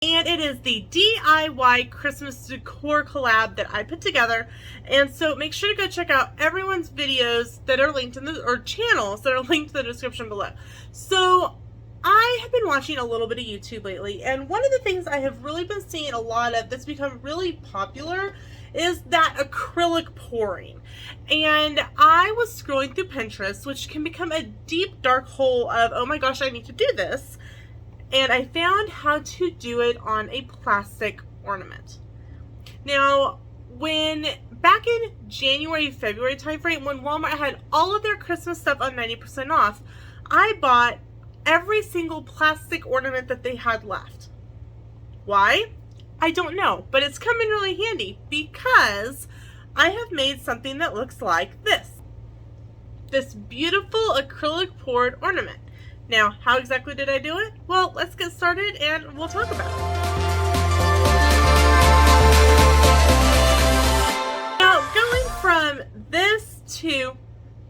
And it is the DIY Christmas Decor collab that I put together. And so make sure to go check out everyone's videos that are linked in the, or channels that are linked in the description below. So I have been watching a little bit of YouTube lately, and one of the things I have really been seeing a lot of that's become really popular is that acrylic pouring. And I was scrolling through Pinterest, which can become a deep dark hole of, oh my gosh, I need to do this. And I found how to do it on a plastic ornament. Now, back in January, February timeframe, when Walmart had all of their Christmas stuff on 90% off, I bought every single plastic ornament that they had left. Why? I don't know, but it's come in really handy because I have made something that looks like this. This beautiful acrylic poured ornament. Now, how exactly did I do it? Well, let's get started and we'll talk about it. Now, going from this to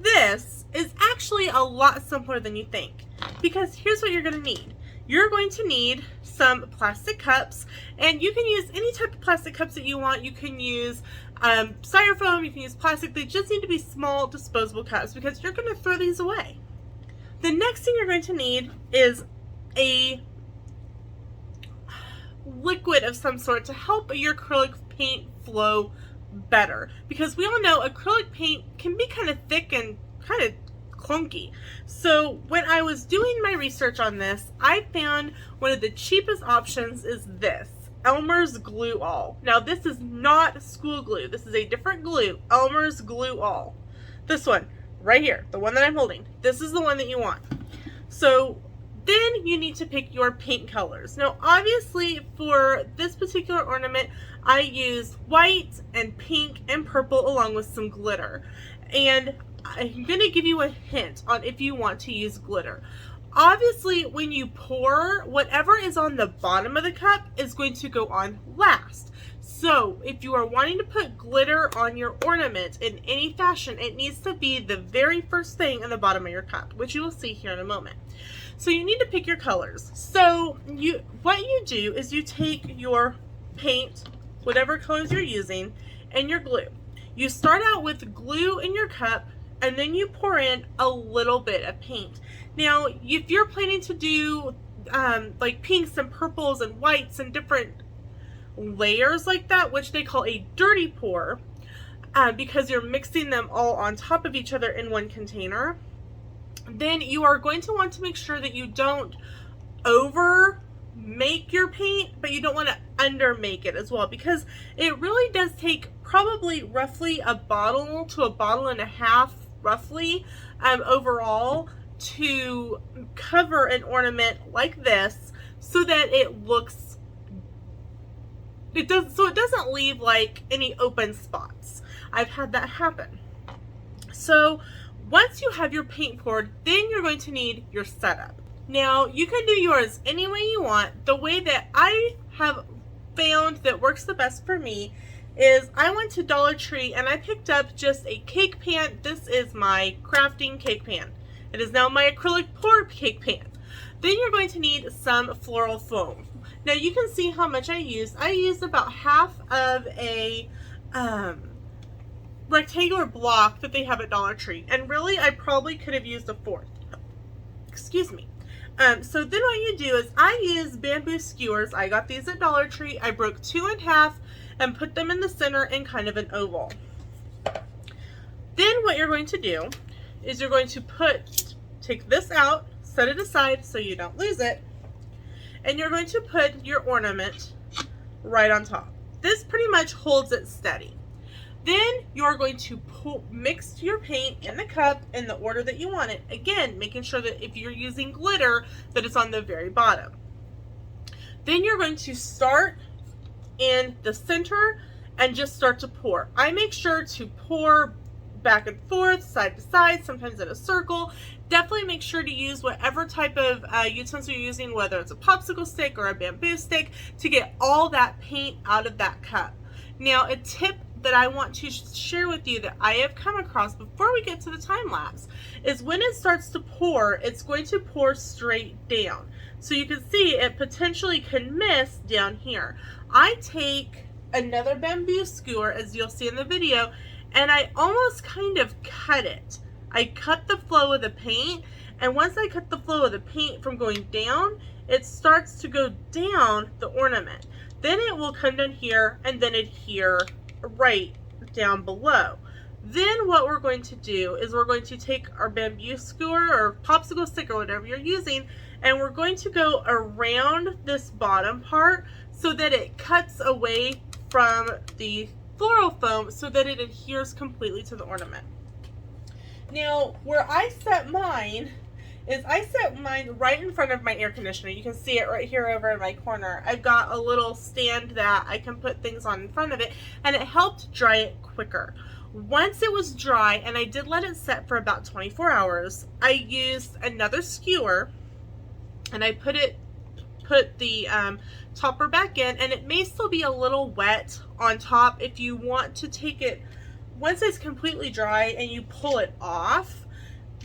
this is actually a lot simpler than you think, because here's what you're going to need. You're going to need some plastic cups, and you can use any type of plastic cups that you want. You can use styrofoam, you can use plastic. They just need to be small, disposable cups because you're going to throw these away. The next thing you're going to need is a liquid of some sort to help your acrylic paint flow better, because we all know acrylic paint can be kind of thick and kind of clunky. So when I was doing my research on this, I found one of the cheapest options is this Elmer's Glue All. Now this is not school glue, this is a different glue. Elmer's Glue All, this one right here, the one that I'm holding, this is the one that you want. So then you need to pick your paint colors. Now obviously for this particular ornament I used white and pink and purple along with some glitter, and I'm going to give you a hint on if you want to use glitter. Obviously when you pour, whatever is on the bottom of the cup is going to go on last. So if you are wanting to put glitter on your ornament in any fashion, it needs to be the very first thing in the bottom of your cup, which you will see here in a moment. So you need to pick your colors. So what you do is you take your paint, whatever colors you're using, and your glue. You start out with glue in your cup, and then you pour in a little bit of paint. Now, if you're planning to do like pinks and purples and whites and different layers like that, which they call a dirty pour, because you're mixing them all on top of each other in one container, then you are going to want to make sure that you don't over make your paint, but you don't want to under make it as well, because it really does take probably roughly a bottle to a bottle and a half roughly overall to cover an ornament like this, so that it doesn't leave like any open spots. I've had that happen. So once you have your paint poured, then you're going to need your setup. Now you can do yours any way you want. The way that I have found that works the best for me is I went to Dollar Tree and I picked up just a cake pan. This is my crafting cake pan. It is now my acrylic pour cake pan. Then you're going to need some floral foam. Now you can see how much I used. I used about half of a rectangular block that they have at Dollar Tree, and really I probably could have used a fourth. Excuse me. So then what you do is I use bamboo skewers. I got these at Dollar Tree. I broke 2 in half and put them in the center in kind of an oval. Then what you're going to do is you're going to take this out, set it aside so you don't lose it, and you're going to put your ornament right on top. This pretty much holds it steady. Then you're going to mix your paint in the cup in the order that you want it. Again, making sure that if you're using glitter, that it's on the very bottom. Then you're going to start in the center and just start to pour. I make sure to pour back and forth, side to side, sometimes in a circle. Definitely make sure to use whatever type of utensil you're using, whether it's a popsicle stick or a bamboo stick, to get all that paint out of that cup. Now, a tip that I want to share with you that I have come across before we get to the time lapse is when it starts to pour, it's going to pour straight down. So you can see it potentially can miss down here. I take another bamboo skewer, as you'll see in the video, and I almost kind of cut it. I cut the flow of the paint, and once I cut the flow of the paint from going down, it starts to go down the ornament. Then it will come down here and then adhere right down below. Then what we're going to do is we're going to take our bamboo skewer or popsicle stick or whatever you're using, and we're going to go around this bottom part so that it cuts away from the floral foam so that it adheres completely to the ornament. Now, where I set mine is I set mine right in front of my air conditioner. You can see it right here over in my corner. I've got a little stand that I can put things on in front of it, and it helped dry it quicker. Once it was dry, and I did let it set for about 24 hours, I used another skewer and I put the topper back in, and it may still be a little wet on top. If you want to take it, once it's completely dry and you pull it off,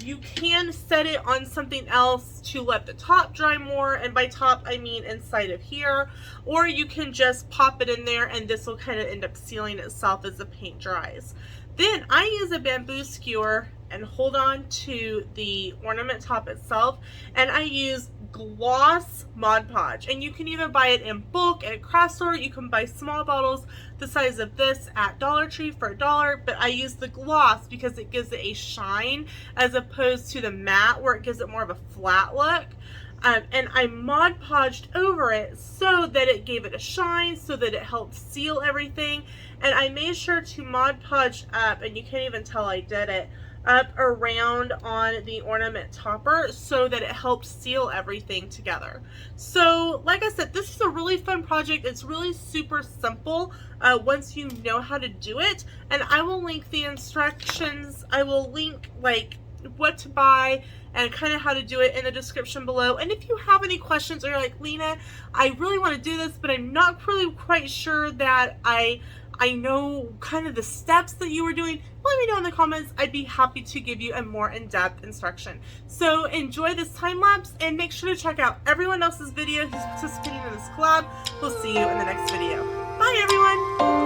you can set it on something else to let the top dry more, and by top I mean inside of here, or you can just pop it in there and this will kind of end up sealing itself as the paint dries. Then I use a bamboo skewer and hold on to the ornament top itself, and I use gloss Mod Podge, and you can either buy it in bulk at a craft store, you can buy small bottles the size of this at Dollar Tree for $1, but I use the gloss because it gives it a shine as opposed to the matte where it gives it more of a flat look. And I Mod Podged over it so that it gave it a shine, so that it helped seal everything. And I made sure to Mod Podge up, and you can't even tell I did it, up around on the ornament topper so that it helped seal everything together. So like I said, this is a really fun project. It's really super simple once you know how to do it, and I will link the instructions. I will link like what to buy and kind of how to do it in the description below. And if you have any questions or you're like, Lena, I really want to do this, but I'm not really quite sure that I know kind of the steps that you were doing, let me know in the comments. I'd be happy to give you a more in-depth instruction. So enjoy this time lapse and make sure to check out everyone else's video who's participating in this collab. We'll see you in the next video. Bye everyone!